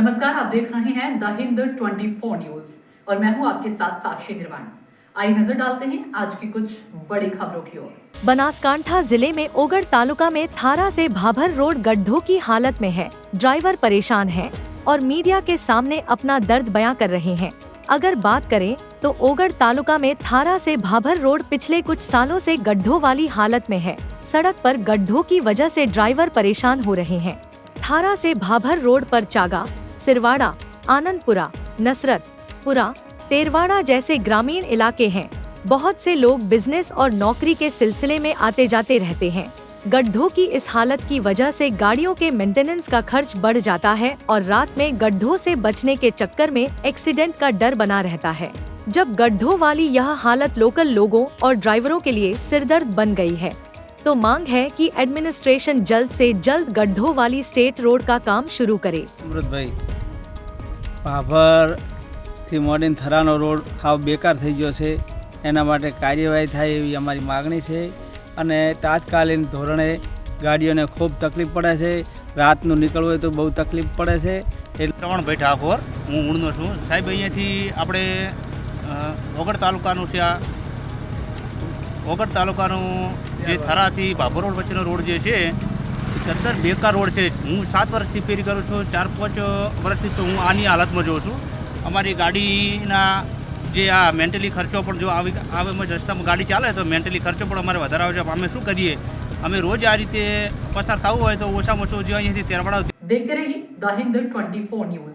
नमस्कार, आप देख रहे हैं द हिंद 24 न्यूज और मैं हूं आपके साथ साक्षी निर्वाण। आइए नजर डालते हैं आज की कुछ बड़ी खबरों की ओर। बनासकांठा जिले में ओगढ़ तालुका में थारा से भाभर रोड गड्ढों की हालत में है। ड्राइवर परेशान है और मीडिया के सामने अपना दर्द बयां कर रहे हैं। अगर बात करें तो ओगढ़ तालुका में थारा से भाभर रोड पिछले कुछ सालों से गड्ढों वाली हालत में है। सड़क पर गड्ढों की वजह से ड्राइवर परेशान हो रहे हैं। थारा से भाभर रोड पर चागा, सिरवाड़ा, आनंदपुरा, नसरतपुरा, तेरवाड़ा जैसे ग्रामीण इलाके हैं। बहुत से लोग बिजनेस और नौकरी के सिलसिले में आते जाते रहते हैं। गड्ढों की इस हालत की वजह से गाड़ियों के मेंटेनेंस का खर्च बढ़ जाता है और रात में गड्ढों से बचने के चक्कर में एक्सीडेंट का डर बना रहता है। जब गड्ढों वाली यह हालत लोकल लोगों और ड्राइवरों के लिए सिरदर्द बन गई है, तो मांग है कि एडमिनिस्ट्रेशन जल्द से जल्द गड्ढों वाली स्टेट रोड का काम शुरू करे। ભાઈ ભાભર થી મોડીને થરાનો રોડ હાવ બેકાર થઈ ગયો છે, એના માટે કાર્યવાહી થાય એવી અમારી માગણી છે અને તાત્કાલિક ધોરણે ગાડીઓને ખૂબ તકલીફ પડે છે। રાતનું નીકળવું હોય તો બહુ તકલીફ પડે છે। શ્રવણભાઈ ઠાકોર, હું ઉણનો છું સાહેબ। અહીંયાથી આપણે ઓગળ તાલુકાનું છે, આ ઓગળ તાલુકાનું જે થરાથી ભાભર રોડ વચ્ચેનો રોડ જે છે સત્તર બેકાર રોડ છે। હું 7 વર્ષથી ફેરી કરું છું, 4-5 વર્ષથી તો હું આની હાલતમાં જોઉં છું। અમારી ગાડીના જે આ મેન્ટલી ખર્ચો પણ જો આવે રસ્તામાં ગાડી ચાલે તો મેન્ટલી ખર્ચો પણ અમારે વધારે આવે છે। અમે શું કરીએ? અમે રોજ આ રીતે પસાર થવું હોય તો ઓછામાં ઓછું જે અહીંયાથી તેરવાડા देखते रहिए द हिंद 24 न्यूज।